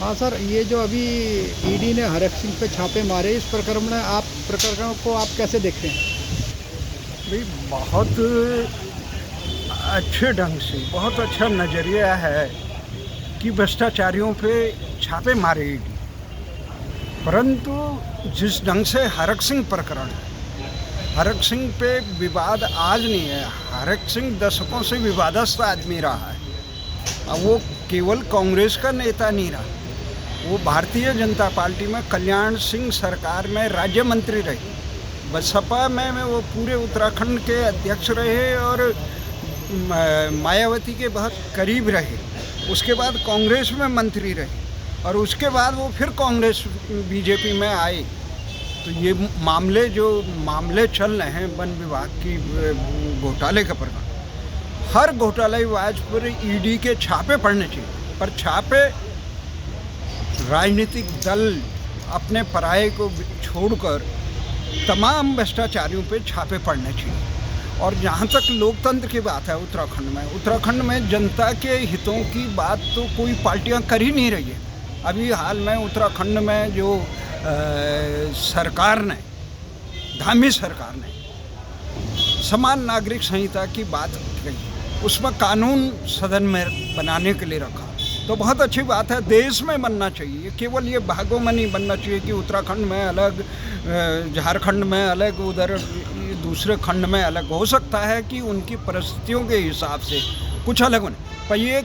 हाँ सर, ये जो अभी ईडी ने हरक सिंह पे छापे मारे, इस प्रकरण को आप कैसे देखते हैं? भाई बहुत अच्छे ढंग से, बहुत अच्छा नज़रिया है कि भ्रष्टाचारियों पे छापे मारेगी। परंतु जिस ढंग से हरक सिंह प्रकरण है, हरक सिंह पे विवाद आज नहीं है। हरक सिंह दशकों से विवादस्थ आदमी रहा है। अब वो केवल कांग्रेस का नेता नहीं रहा, वो भारतीय जनता पार्टी में कल्याण सिंह सरकार में राज्य मंत्री रहे। बसपा में वो पूरे उत्तराखंड के अध्यक्ष रहे और मायावती के बहुत करीब रहे। उसके बाद कांग्रेस में मंत्री रहे और उसके बाद वो फिर कांग्रेस बीजेपी में आए। तो ये मामले चल रहे हैं वन विभाग की घोटाले का प्रकरण, हर घोटालेबाज पर ईडी के छापे पड़ने चाहिए। पर छापे राजनीतिक दल अपने पराये को छोड़कर तमाम भ्रष्टाचारियों पे छापे पड़ने चाहिए। और जहाँ तक लोकतंत्र की बात है, उत्तराखंड में जनता के हितों की बात तो कोई पार्टियां कर ही नहीं रही है। अभी हाल में उत्तराखंड में जो सरकार ने, धामी सरकार ने समान नागरिक संहिता की बात कही, उसमें कानून सदन में बनाने के लिए रखा, तो बहुत अच्छी बात है। देश में बनना चाहिए, केवल ये भागों में नहीं बनना चाहिए कि उत्तराखंड में अलग, झारखंड में अलग, उधर दूसरे खंड में अलग। हो सकता है कि उनकी परिस्थितियों के हिसाब से कुछ अलग बने, पर ये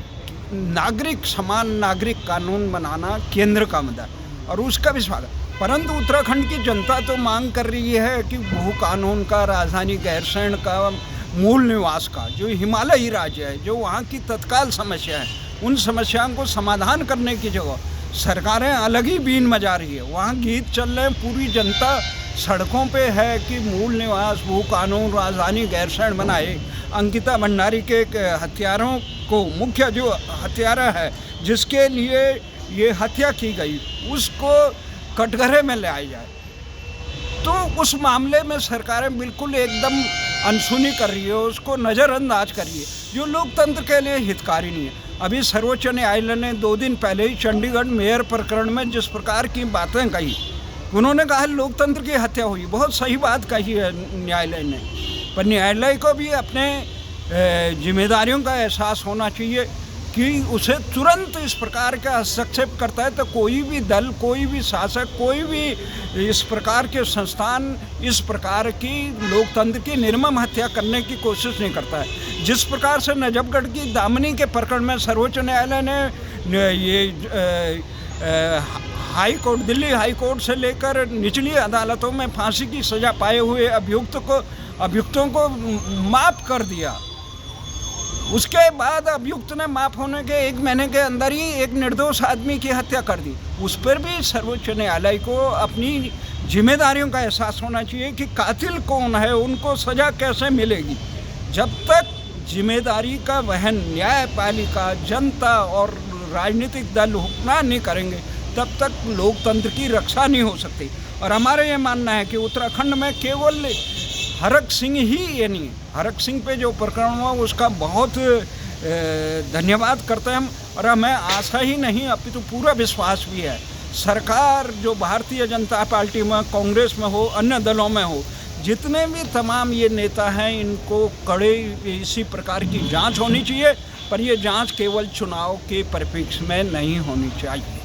समान नागरिक कानून बनाना केंद्र का मुद्दा और उसका भी स्वागत। परंतु उत्तराखंड की जनता तो मांग कर रही है कि भू कानून का, राजधानी गैरसैंण का, मूल निवास का, जो हिमालयी राज्य है, जो वहाँ की तत्काल समस्या है, उन समस्याओं को समाधान करने की जगह सरकारें अलग ही बीन बजा रही है। वहाँ गीत चल रहे हैं, पूरी जनता सड़कों पे है कि मूल निवास, भू कानून, राजधानी गैरसैंण बनाए। अंकिता भंडारी के हत्यारों को, मुख्य जो हत्यारा है जिसके लिए ये हत्या की गई, उसको कटघरे में ले आया जाए। तो उस मामले में सरकारें बिल्कुल एकदम अनसुनी कर रही है, उसको नज़रअंदाज कर रही है, जो लोकतंत्र के लिए हितकारी नहीं है। अभी सर्वोच्च न्यायालय ने 2 दिन पहले ही चंडीगढ़ मेयर प्रकरण में जिस प्रकार की बातें कही, उन्होंने कहा लोकतंत्र की हत्या हुई। बहुत सही बात कही है न्यायालय ने, पर न्यायालय को भी अपने जिम्मेदारियों का एहसास होना चाहिए कि उसे तुरंत इस प्रकार का हस्तक्षेप करता है तो कोई भी दल, कोई भी शासक, कोई भी इस प्रकार के संस्थान इस प्रकार की लोकतंत्र की निर्मम हत्या करने की कोशिश नहीं करता है। जिस प्रकार से नजफगढ़ की दामिनी के प्रकरण में सर्वोच्च न्यायालय ने ये दिल्ली हाई कोर्ट से लेकर निचली अदालतों में फांसी की सजा पाए हुए अभियुक्तों को माफ़ कर दिया। उसके बाद अभियुक्त ने माफ़ होने के 1 महीने के अंदर ही एक निर्दोष आदमी की हत्या कर दी। उस पर भी सर्वोच्च न्यायालय को अपनी जिम्मेदारियों का एहसास होना चाहिए कि कातिल कौन है, उनको सज़ा कैसे मिलेगी। जब तक जिम्मेदारी का वहन न्यायपालिका, जनता और राजनीतिक दल हुक्मरान नहीं करेंगे, तब तक लोकतंत्र की रक्षा नहीं हो सकती। और हमारा ये मानना है कि उत्तराखंड में केवल हरक सिंह ही ये नहीं, हरक सिंह पे जो प्रकरण हुआ उसका बहुत धन्यवाद करते हैं हम। और हमें आशा ही नहीं, अपितु पूरा विश्वास भी है, सरकार जो भारतीय जनता पार्टी में, कांग्रेस में हो, अन्य दलों में हो, जितने भी तमाम ये नेता हैं, इनको कड़े इसी प्रकार की जांच होनी चाहिए। पर ये जांच केवल चुनाव के परिप्रेक्ष्य में नहीं होनी चाहिए।